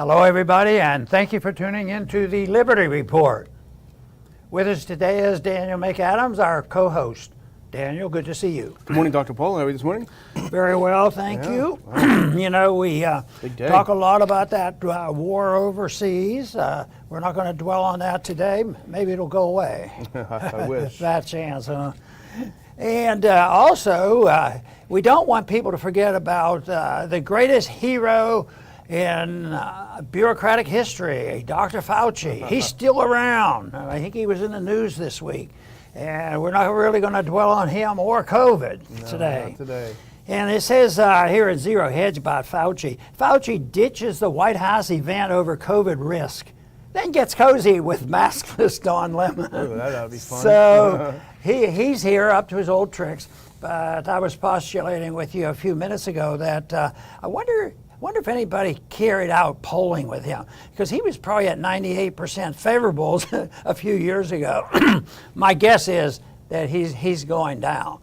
Hello, everybody, and thank you for tuning in to the Liberty Report. With us today is Daniel McAdams, our co-host. Daniel, good to see you. Good morning, Dr. Paul. How are you this morning? Very well, thank you. Wow. You know, we Big day. talk a lot about that war overseas. We're not going to dwell on that today. Maybe it'll go away. I wish. That chance, huh? And also, we don't want people to forget about the greatest hero in bureaucratic history, Dr. Fauci. He's still around. I think he was in the news this week. And we're not really going to dwell on him or COVID today. Not today. And it says here at Zero Hedge about Fauci. Fauci ditches the White House event over COVID risk, then gets cozy with maskless Don Lemon. Oh, that ought to be fun. So he's here up to his old tricks. But I was postulating with you a few minutes ago that I wonder if anybody carried out polling with him, because he was probably at 98% favorable a few years ago. My guess is that he's going down.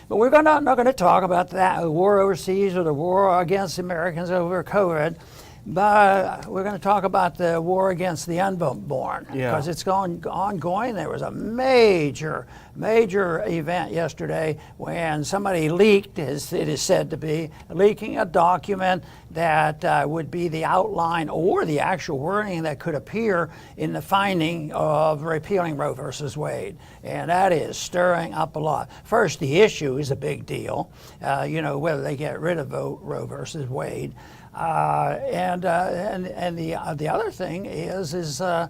But we're not going to talk about that, the war overseas or the war against Americans over COVID, but we're going to talk about the war against the unborn, because it's ongoing. There was a major event yesterday when somebody leaked, as it is said to be, leaking a document that would be the outline or the actual wording that could appear in the finding of repealing Roe versus Wade. And that is stirring up a lot. First, the issue is a big deal, whether they get rid of Roe versus Wade. And the other thing is the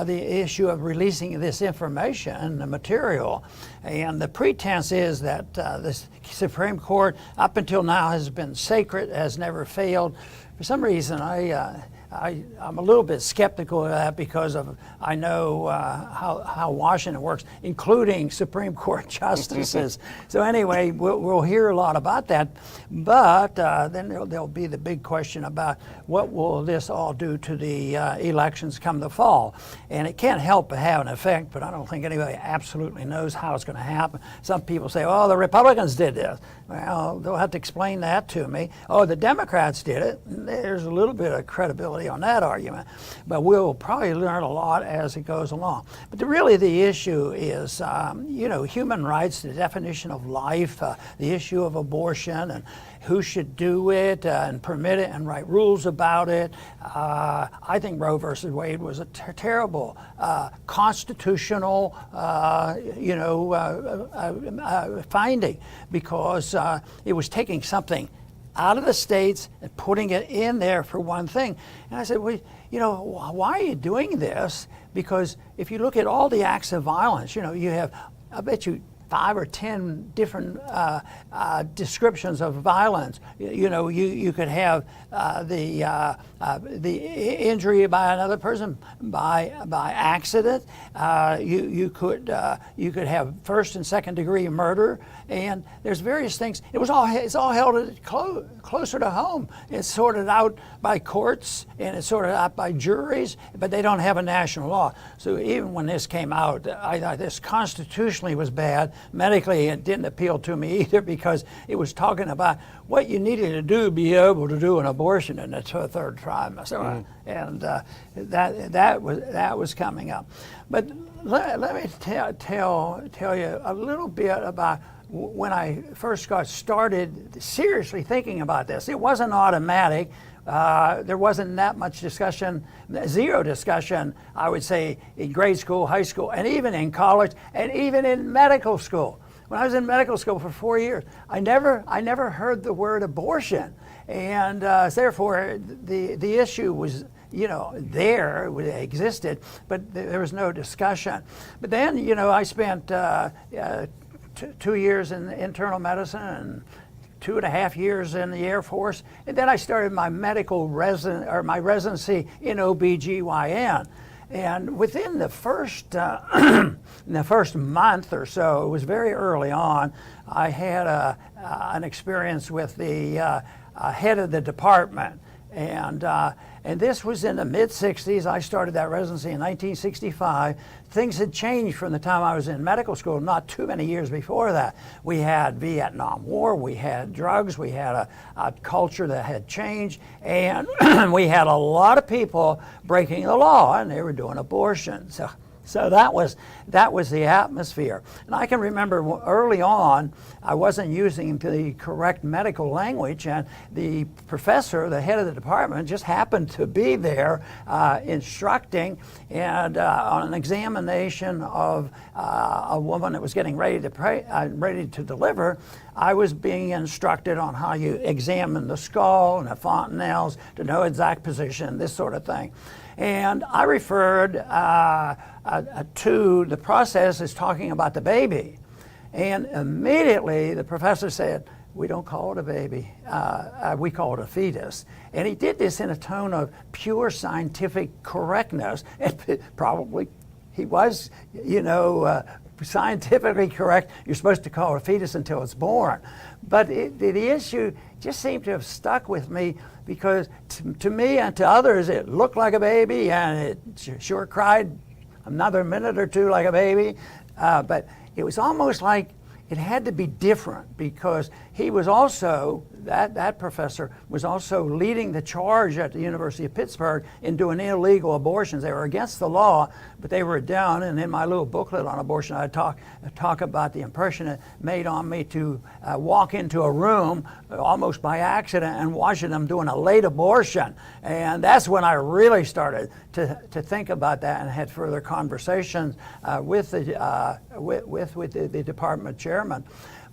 issue of releasing this information, the material, and the pretense is that the Supreme Court up until now has been sacred, has never failed. For some reason, I'm a little bit skeptical of that, because I know how Washington works, including Supreme Court justices. So anyway, we'll hear a lot about that. But then there'll be the big question about what will this all do to the elections come the fall. And it can't help but have an effect, but I don't think anybody absolutely knows how it's going to happen. Some people say, oh, the Republicans did this. Well, they'll have to explain that to me. Oh, the Democrats did it. There's a little bit of credibility on that argument, but we'll probably learn a lot as it goes along. But really the issue is, human rights, the definition of life, the issue of abortion, and who should do it and permit it and write rules about it. I think Roe versus Wade was a terrible constitutional, finding, because it was taking something out of the states and putting it in there for one thing. And I said, well, why are you doing this? Because if you look at all the acts of violence, you have, I bet you, 5 or 10 different descriptions of violence. You could have the injury by another person by accident. You could have first and second degree murder, and there's various things. It's all held closer to home. It's sorted out by courts and it's sorted out by juries, but they don't have a national law. So even when this came out, I thought this constitutionally was bad. Medically, it didn't appeal to me either, because it was talking about what you needed to do to be able to do an abortion in the third trimester, and that was coming up. But let me tell you a little bit about when I first got started seriously thinking about this. It wasn't automatic. There wasn't that much discussion, zero discussion, I would say, in grade school, high school, and even in college, and even in medical school. When I was in medical school for 4 years, I never heard the word abortion, and therefore the issue was, there, it existed, but there was no discussion. But then, I spent 2 years in internal medicine and 2.5 years in the Air Force, and then I started my my residency in OBGYN. And within the first month or so, it was very early on, I had an experience with the head of the department. And this was in the mid-'60s. I started that residency in 1965. Things had changed from the time I was in medical school, not too many years before that. We had Vietnam War, we had drugs, we had a culture that had changed, and we had a lot of people breaking the law, and they were doing abortions. So that was the atmosphere. And I can remember early on, I wasn't using the correct medical language, and the professor, the head of the department, just happened to be there instructing, and on an examination of a woman that was getting ready to deliver, I was being instructed on how you examine the skull and the fontanelles to know exact position, this sort of thing. And I referred to the process as talking about the baby. And immediately the professor said, "We don't call it a baby, we call it a fetus." And he did this in a tone of pure scientific correctness. And probably he was, scientifically correct. You're supposed to call it a fetus until it's born. But the issue just seemed to have stuck with me because to me and to others it looked like a baby, and it sure cried another minute or two like a baby. But it was almost like it had to be different because he was also, that professor was also leading the charge at the University of Pittsburgh in doing illegal abortions. They were against the law, but they were done. And in my little booklet on abortion, I talk about the impression it made on me to walk into a room almost by accident and watching them doing a late abortion. And that's when I really started to think about that and had further conversations with the department chairman.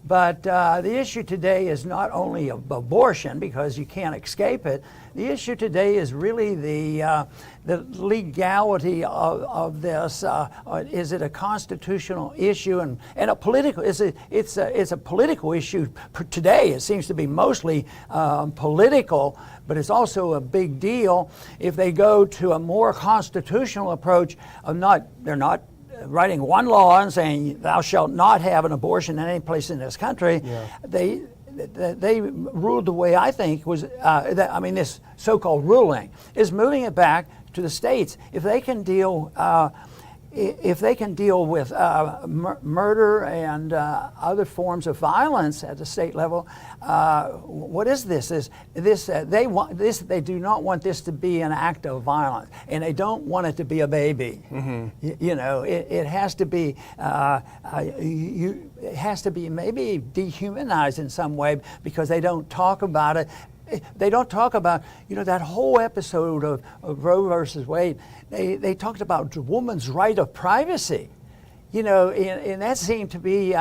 But the issue today is not only of abortion, because you can't escape it. The issue today is really the legality of this. Is it a constitutional issue and a political? It's a political issue today. It seems to be mostly political, but it's also a big deal if they go to a more constitutional approach of they're not writing one law and saying thou shalt not have an abortion in any place in this country. Yeah. They ruled the way I think was this so-called ruling is moving it back to the states. If they can deal with murder and other forms of violence at the state level, what is this? They want this. They do not want this to be an act of violence, and they don't want it to be a baby. Mm-hmm. It has to be. It has to be maybe dehumanized in some way because they don't talk about it. They don't talk about, that whole episode of Roe versus Wade. They talked about the woman's right of privacy, and that seemed to be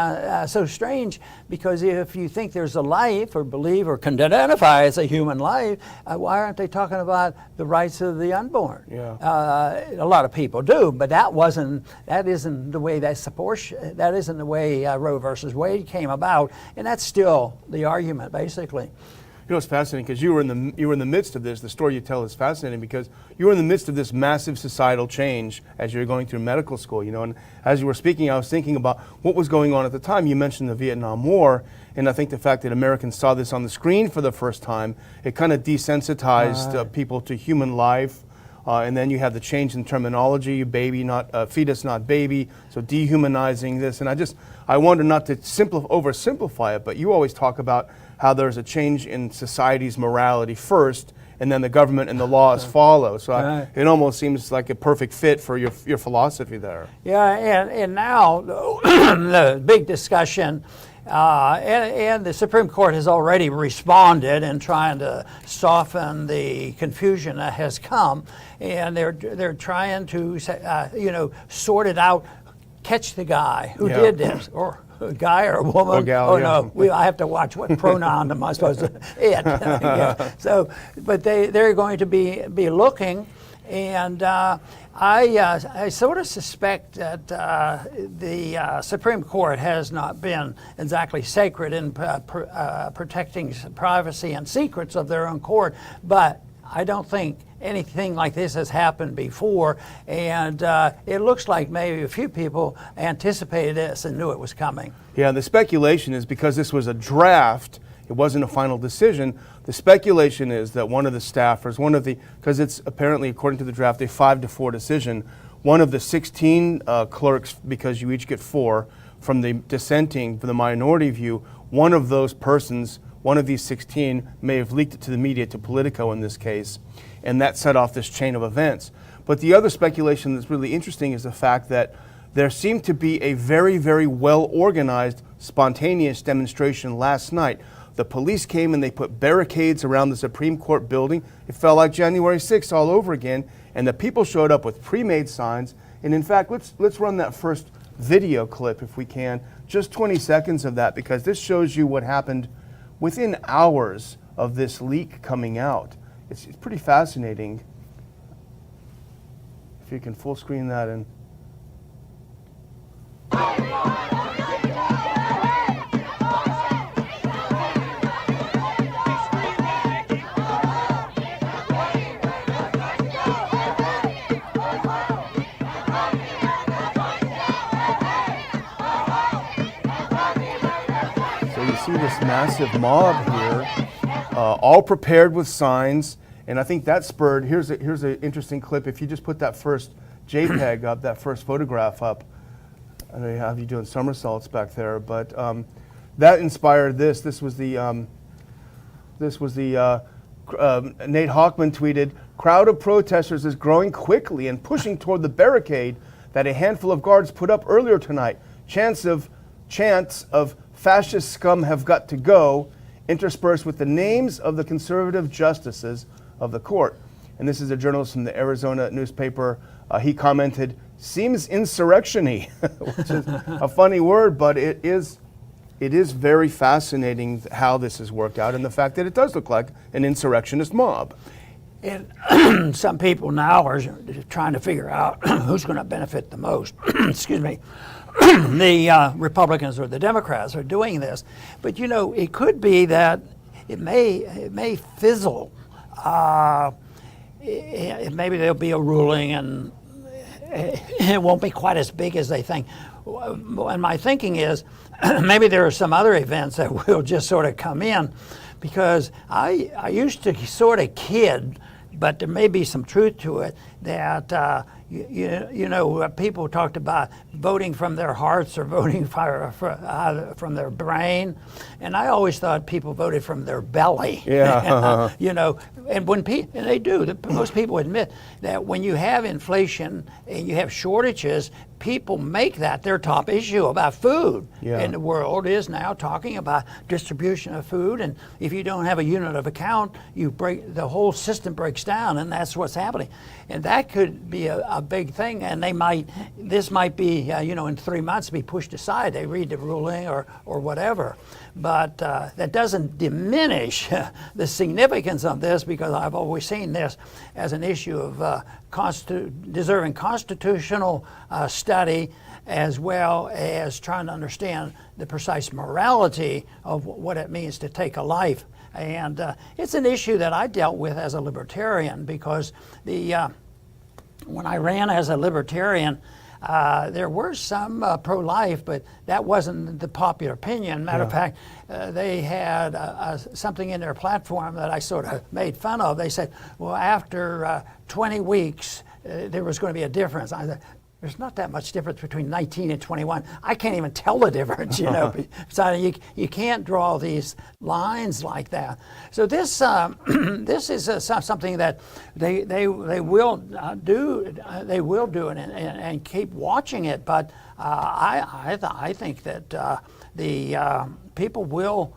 so strange because if you think there's a life or believe or can identify as a human life, why aren't they talking about the rights of the unborn? Yeah. A lot of people do, but that isn't the way that isn't the way Roe versus Wade came about, and that's still the argument basically. It's fascinating because you were in the midst of this. The story you tell is fascinating because you were in the midst of this massive societal change as you were going through medical school. And as you were speaking, I was thinking about what was going on at the time. You mentioned the Vietnam War, and I think the fact that Americans saw this on the screen for the first time, it kind of desensitized people to human life. And then you have the change in terminology, baby, not fetus, not baby, so dehumanizing this. And I wonder not to oversimplify it, but you always talk about how there's a change in society's morality first, and then the government and the laws follow. So it almost seems like a perfect fit for your philosophy there. Yeah, and now the big discussion, and the Supreme Court has already responded in trying to soften the confusion that has come, and they're trying to sort it out, catch the guy who did this, or a guy or a woman. Or gal, no, I have to watch what pronoun am I supposed to it. Yeah. So, but they're going to be looking, and I sort of suspect that the Supreme Court has not been exactly sacred in protecting privacy and secrets of their own court, but I don't think anything like this has happened before, and it looks like maybe a few people anticipated this and knew it was coming. Yeah, the speculation is because this was a draft, It wasn't a final decision. The speculation is that one of the staffers, because it's apparently, according to the draft, a 5-4 decision, one of the 16 clerks, because you each get 4, from the dissenting, from the minority view, one of those persons, one of these 16, may have leaked it to the media, to Politico in this case, and that set off this chain of events. But the other speculation that's really interesting is the fact that there seemed to be a very, very well-organized, spontaneous demonstration last night. The police came and they put barricades around the Supreme Court building. It felt like January 6th all over again, and the people showed up with pre-made signs. And in fact, let's run that first video clip if we can, just 20 seconds of that, because this shows you what happened within hours of this leak coming out. It's pretty fascinating. If you can full screen that in. See this massive mob here, all prepared with signs, and I think that spurred. Here's an interesting clip. If you just put that first JPEG up, that first photograph up, I know you have you doing somersaults back there, but that inspired this. This was the Nate Hochman tweeted, "Crowd of protesters is growing quickly and pushing toward the barricade that a handful of guards put up earlier tonight. Chants of fascist scum have got to go," interspersed with the names of the conservative justices of the court. And this is a journalist from the Arizona newspaper. He commented, "Seems insurrection-y," which is a funny word, but it is very fascinating how this has worked out, and the fact that it does look like an insurrectionist mob. And some people now are trying to figure out who's going to benefit the most. Excuse me. The Republicans or the Democrats are doing this, but you know, it could be that it may fizzle. Maybe there'll be a ruling, and it won't be quite as big as they think. And my thinking is, maybe there are some other events that will just sort of come in, because I used to sort of kid, but there may be some truth to it, that you know, people talked about voting from their hearts or voting from their brain, and I always thought people voted from their belly. Yeah. You know, and and they do. Most people admit that when you have inflation and you have shortages, people make that their top issue about food. Yeah. And the world is now talking about distribution of food, and if you don't have a unit of account, the whole system breaks down, and that's what's happening. And that could be a big thing, and this might be, you know, in 3 months be pushed aside. They read the ruling or whatever. But that doesn't diminish the significance of this, because I've always seen this as an issue of deserving constitutional study, as well as trying to understand the precise morality of what it means to take a life. And it's an issue that I dealt with as a libertarian, because when I ran as a libertarian, there were some pro-life, but that wasn't the popular opinion. Matter of fact, they had something in their platform that I sort of made fun of. They said, well, after 20 weeks, there was going to be a difference. I said, there's not that much difference between 19 and 21. I can't even tell the difference, you know. So you can't draw these lines like that. So this is something that they will do. They will do it and keep watching it. But I think that the people will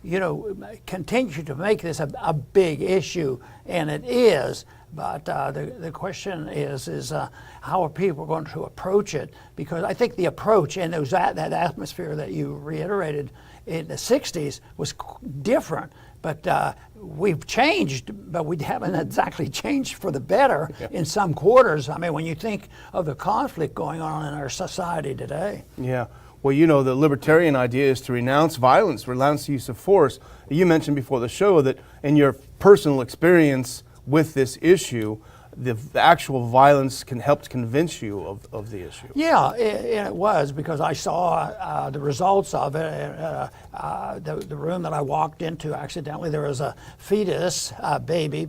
you know, continue to make this a big issue, and it is. But the question is how are people going to approach it? Because I think the approach and that atmosphere that you reiterated in the 60s was different. But we've changed, but we haven't exactly changed for the better in some quarters. I mean, when you think of the conflict going on in our society today. Yeah. Well, you know, the libertarian idea is to renounce violence, renounce the use of force. You mentioned before the show that in your personal experience with this issue, the actual violence helped convince you of the issue. Yeah, it was, because I saw the results of it. The room that I walked into, accidentally, there was a fetus, baby,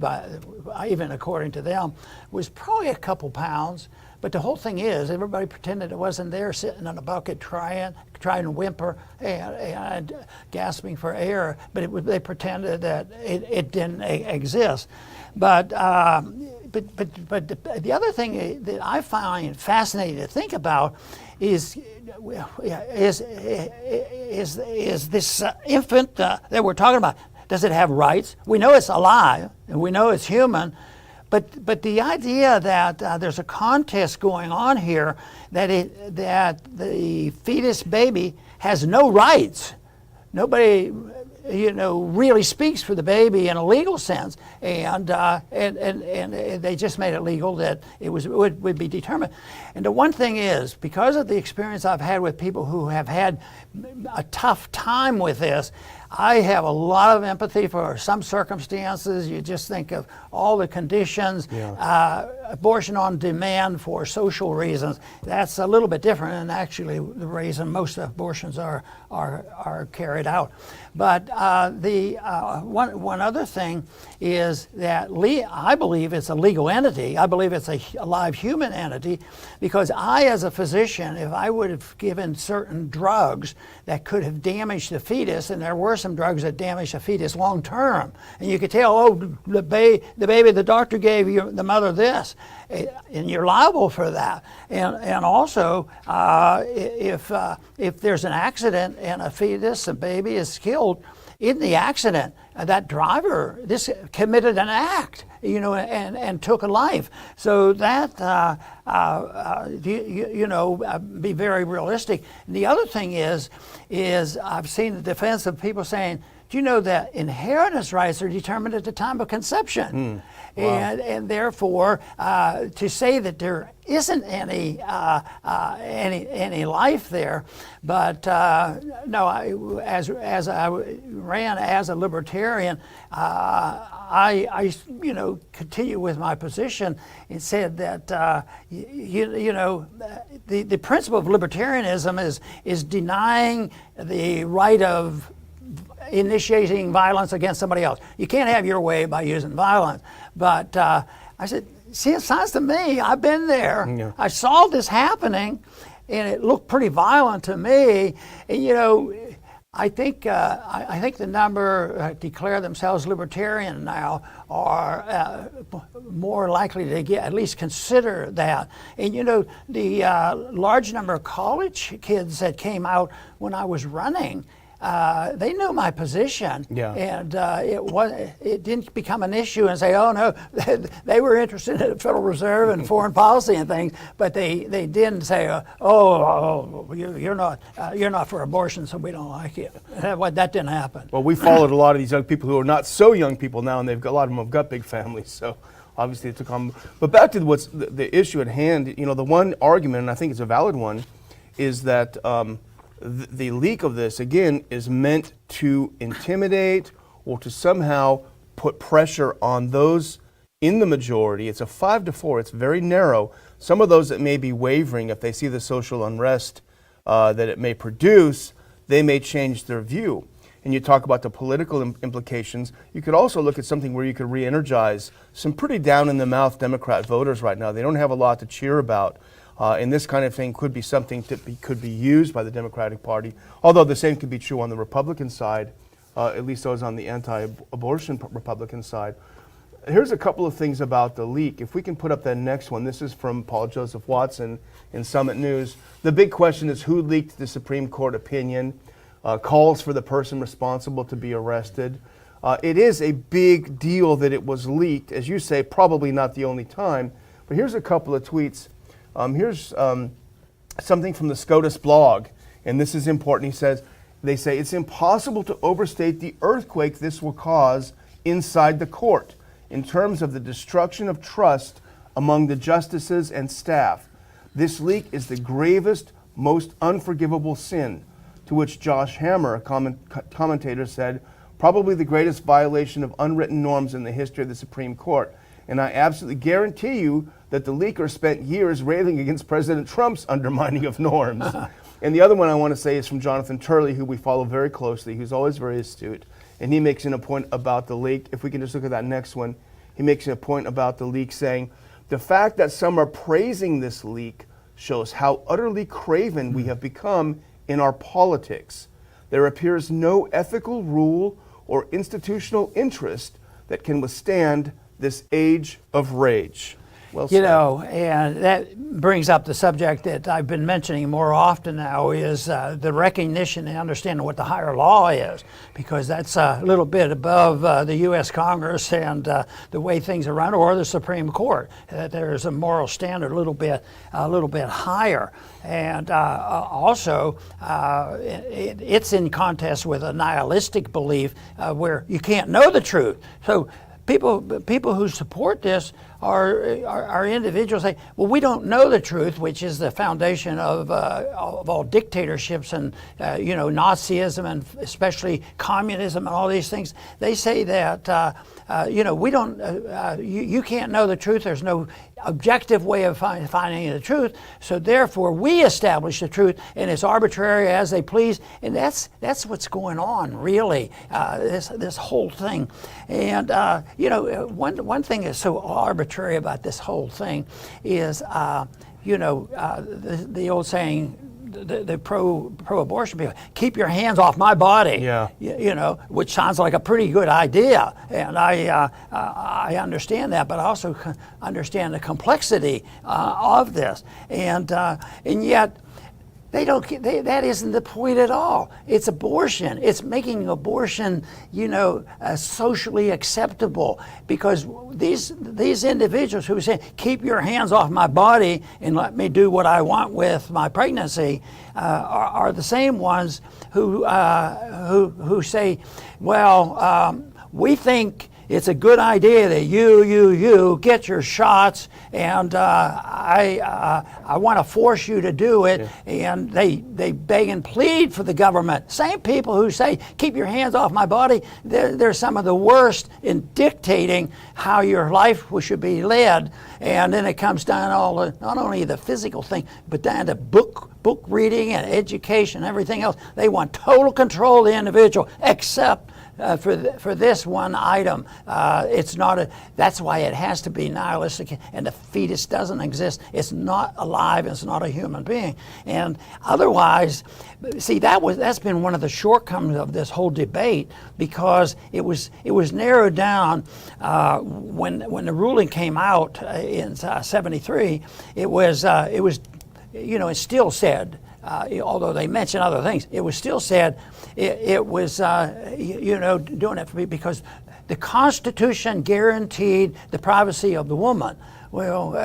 even according to them, was probably a couple pounds. But the whole thing is, everybody pretended it wasn't there, sitting in a bucket trying to whimper and gasping for air. But they pretended that it didn't exist. But the other thing that I find fascinating to think about is this infant that we're talking about. Does it have rights? We know it's alive, and we know it's human. But the idea that there's a contest going on here, that the fetus baby has no rights. Nobody, really speaks for the baby in a legal sense, and they just made it legal that it would be determined. And the one thing is, because of the experience I've had with people who have had a tough time with this, I have a lot of empathy for some circumstances. You just think of all the conditions, abortion on demand for social reasons. That's a little bit different, and actually the reason most abortions are carried out. But one other thing is that I believe it's a legal entity. I believe it's a live human entity, because I, as a physician, if I would have given certain drugs that could have damaged the fetus, and there were some drugs that damaged the fetus long term, and you could tell, the baby the doctor gave the mother this, and you're liable for that. And also, if there's an accident and a fetus, a baby is killed in the accident, that driver committed an act, and took a life. So that be very realistic. And the other thing is I've seen the defense of people saying, do you know that inheritance rights are determined at the time of conception? Wow. And therefore, to say that there isn't any life there, but no, as I ran as a libertarian, I continue with my position and said that the principle of libertarianism is denying the right of initiating violence against somebody else. You can't have your way by using violence. But I said, see, it sounds to me, I've been there. Yeah. I saw this happening, and it looked pretty violent to me. And, I think the number declare themselves libertarian now are more likely to at least consider that. And the large number of college kids that came out when I was running, they knew my position, and it didn't become an issue and say, oh no, they were interested in the Federal Reserve and foreign policy and things, but they didn't say, you're not for abortion, so we don't like you. That didn't happen. Well, we followed a lot of these young people who are not so young people now, and a lot of them have got big families, so obviously it took on. But back to what's the issue at hand, the one argument, and I think it's a valid one, is that the leak of this, again, is meant to intimidate or to somehow put pressure on those in the majority. It's a 5-4. It's very narrow. Some of those that may be wavering, if they see the social unrest that it may produce, they may change their view. And you talk about the political implications. You could also look at something where you could re-energize some pretty down-in-the-mouth Democrat voters right now. They don't have a lot to cheer about. And this kind of thing could be something that could be used by the Democratic Party, although the same could be true on the Republican side, at least those on the anti-abortion Republican side. Here's a couple of things about the leak. If we can put up that next one, this is from Paul Joseph Watson in Summit News. The big question is who leaked the Supreme Court opinion, calls for the person responsible to be arrested. It is a big deal that it was leaked, as you say, probably not the only time. But here's a couple of tweets. Here's something from the SCOTUS blog, and this is important. They say, it's impossible to overstate the earthquake this will cause inside the court in terms of the destruction of trust among the justices and staff. This leak is the gravest, most unforgivable sin, to which Josh Hammer, a commentator, said, probably the greatest violation of unwritten norms in the history of the Supreme Court. And I absolutely guarantee you that the leaker spent years railing against President Trump's undermining of norms. And the other one I want to say is from Jonathan Turley, who we follow very closely, who's always very astute. And he makes a point about the leak. If we can just look at that next one, he makes a point about the leak saying, the fact that some are praising this leak shows how utterly craven we have become in our politics. There appears no ethical rule or institutional interest that can withstand this age of rage. Well said. You know, and that brings up the subject that I've been mentioning more often now is the recognition and understanding what the higher law is, because that's a little bit above the U.S. Congress and the way things are run, or the Supreme Court. There's a moral standard a little bit higher, and also it's in contest with a nihilistic belief where you can't know the truth. So people who support this are individuals say, well, we don't know the truth, which is the foundation of all dictatorships and Nazism and especially communism and all these things. They say that we don't. You can't know the truth. There's no objective way of finding the truth. So therefore, we establish the truth, and it's arbitrary as they please. And that's what's going on, really. This whole thing, and one thing is so arbitrary about this whole thing is, the old saying, the pro-abortion people, keep your hands off my body. Yeah. Which sounds like a pretty good idea, and I understand that, but I also understand the complexity of this, and yet. That isn't the point at all. It's abortion. It's making abortion, socially acceptable, because these individuals who say, "Keep your hands off my body and let me do what I want with my pregnancy," are the same ones who say, "Well, we think it's a good idea that you get your shots, and I want to force you to do it." Yeah. And they beg and plead for the government. Same people who say, "Keep your hands off my body," they're some of the worst in dictating how your life should be led. And then it comes down not only the physical thing, but down to book reading and education and everything else. They want total control of the individual, except for this one item. It's not that's why it has to be nihilistic, and the fetus doesn't exist. It's not alive. It's not a human being. And otherwise, see, that's been one of the shortcomings of this whole debate, because it was narrowed down when the ruling came out in '73. It was it still said. Although they mentioned other things, it was still said it was doing it for me because the Constitution guaranteed the privacy of the woman. Well,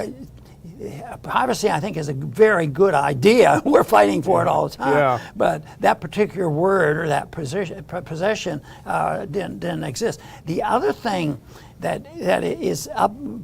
privacy, I think, is a very good idea. We're fighting for it all the time. Yeah. But that particular word or that possession didn't exist. The other thing that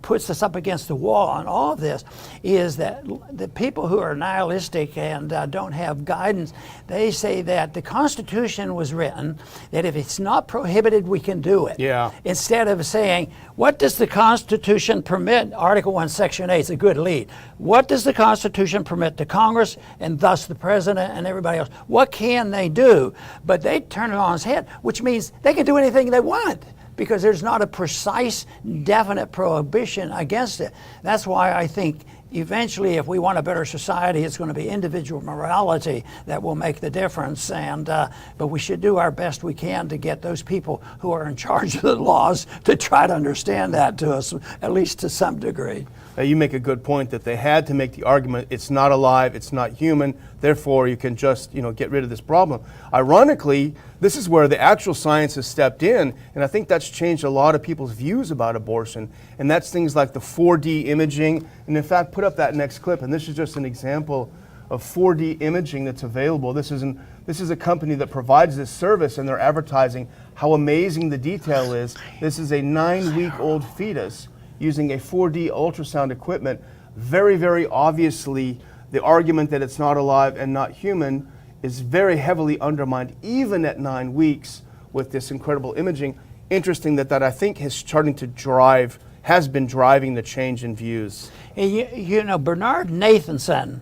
puts us up against the wall on all of this is that the people who are nihilistic and don't have guidance, they say that the Constitution was written that if it's not prohibited, we can do it. Yeah. Instead of saying, what does the Constitution permit? Article 1, Section 8 is a good lead. What does the Constitution permit to Congress and thus the President and everybody else? What can they do? But they turn it on its head, which means they can do anything they want, because there's not a precise, definite prohibition against it. That's why I think eventually, if we want a better society, it's going to be individual morality that will make the difference. And but we should do our best we can to get those people who are in charge of the laws to try to understand that to us, at least to some degree. You make a good point that they had to make the argument, it's not alive, it's not human, therefore you can just get rid of this problem. Ironically, this is where the actual science has stepped in, and I think that's changed a lot of people's views about abortion, and that's things like the 4D imaging. And in fact, put up that next clip, and this is just an example of 4D imaging that's available. This is a company that provides this service, and they're advertising how amazing the detail is. This is a 9-week-old fetus using a 4D ultrasound equipment. Very, very obviously, the argument that it's not alive and not human is very heavily undermined, even at 9 weeks, with this incredible imaging. Interesting that I think is starting to drive has been driving the change in views? And you know, Bernard Nathanson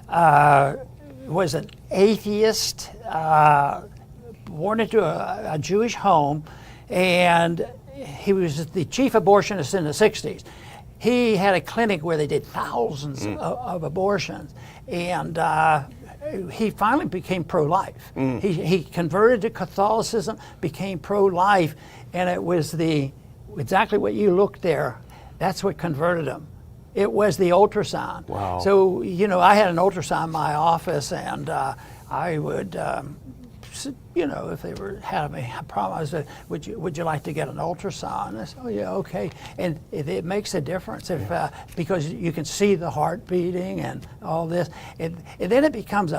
was an atheist, born into a Jewish home, and he was the chief abortionist in the 60s. He had a clinic where they did thousands of abortions, and he finally became pro-life. He converted to Catholicism, became pro-life, and it was exactly what you looked there. That's what converted him. It was the ultrasound. Wow. So, you know, I had an ultrasound in my office, and I would, you know, if they were having a problem, I said, would you like to get an ultrasound? And I said, oh yeah, okay. And it makes a difference if because you can see the heart beating and all this. And then it becomes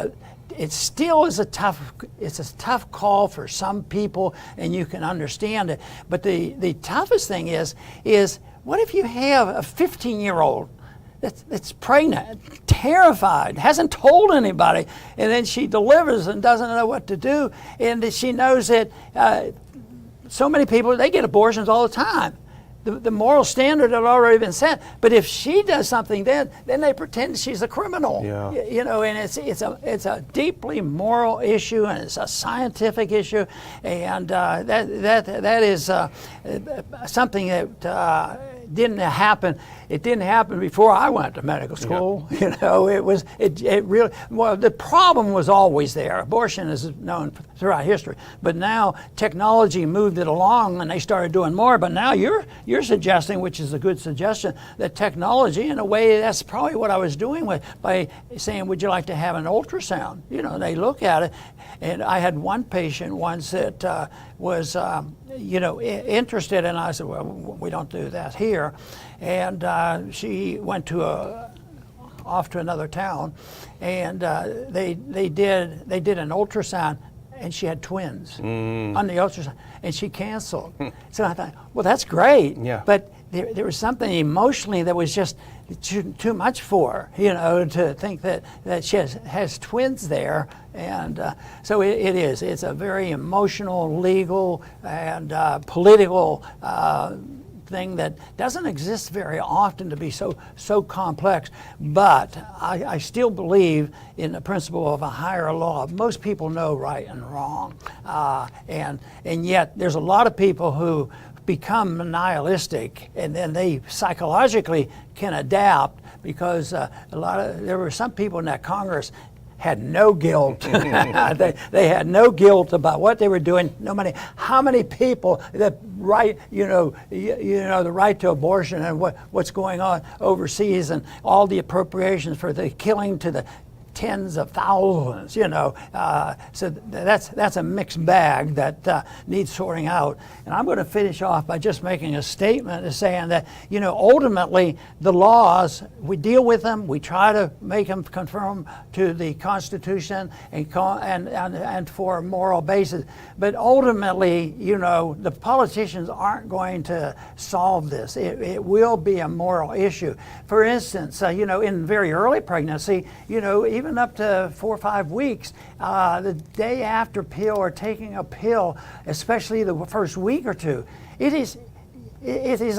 it still is a tough call for some people, and you can understand it. But the toughest thing is what if you have a 15-year-old that's pregnant, terrified, hasn't told anybody, and then she delivers and doesn't know what to do, and she knows that so many people, they get abortions all the time. The moral standard had already been set, but if she does something, then they pretend she's a criminal. Yeah. You know, and it's a deeply moral issue, and it's a scientific issue, and that is something that didn't happen. It didn't happen before I went to medical school. Yeah. You know, it really, well, the problem was always there. Abortion is known throughout history, but now technology moved it along, and they started doing more. But now you're suggesting, which is a good suggestion, that technology, in a way, that's probably what I was doing by saying, would you like to have an ultrasound? You know, they look at it, and I had one patient once that was, you know, interested, and I said, well, we don't do that here. And she went off to another town, and they did an ultrasound, and she had twins on the ultrasound, and she canceled. So I thought, well, that's great, yeah. But there was something emotionally that was just too much for her, you know, to think that she has twins there. And so it's a very emotional, legal, and political thing that doesn't exist very often to be so complex. But I still believe in the principle of a higher law. Most people know right and wrong, and yet there's a lot of people who become nihilistic, and then they psychologically can adapt, because there were some people in that Congress had no guilt. they had no guilt about what they were doing. No matter how many people that the right to abortion and what's going on overseas, and all the appropriations for the killing to the tens of thousands, you know. So that's a mixed bag that needs sorting out. And I'm going to finish off by just making a statement saying that, you know, ultimately the laws, we deal with them, we try to make them conform to the Constitution and for a moral basis. But ultimately, you know, the politicians aren't going to solve this. It will be a moral issue. For instance, you know, in very early pregnancy, you know, even up to 4 or 5 weeks, the day after pill or taking a pill, especially the first week or two, it is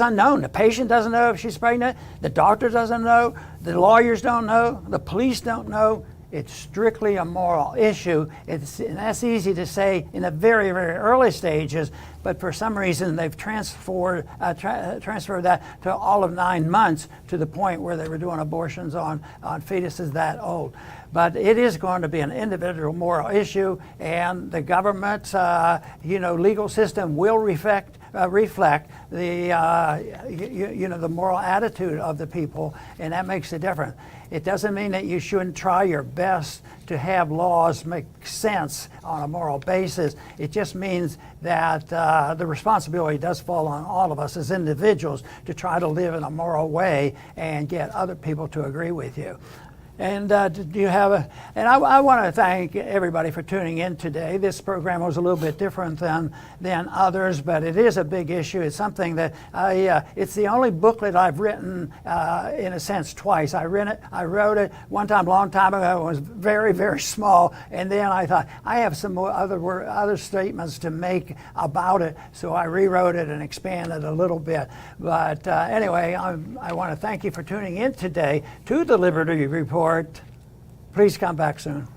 unknown. The patient doesn't know if she's pregnant, the doctor doesn't know, the lawyers don't know, the police don't know. It's strictly a moral issue. And that's easy to say in the very, very early stages, but for some reason they've transferred that to all of 9 months, to the point where they were doing abortions on fetuses that old. But it is going to be an individual moral issue, and the government's legal system will reflect the the moral attitude of the people, and that makes a difference. It doesn't mean that you shouldn't try your best to have laws make sense on a moral basis. It just means that the responsibility does fall on all of us as individuals to try to live in a moral way and get other people to agree with you. And do you have a? And I want to thank everybody for tuning in today. This program was a little bit different than others, but it is a big issue. It's something that it's the only booklet I've written in a sense twice. I wrote it one time, a long time ago. It was very, very small, and then I thought I have some more other statements to make about it, so I rewrote it and expanded a little bit. But anyway, I want to thank you for tuning in today to the Liberty Report. Please come back soon.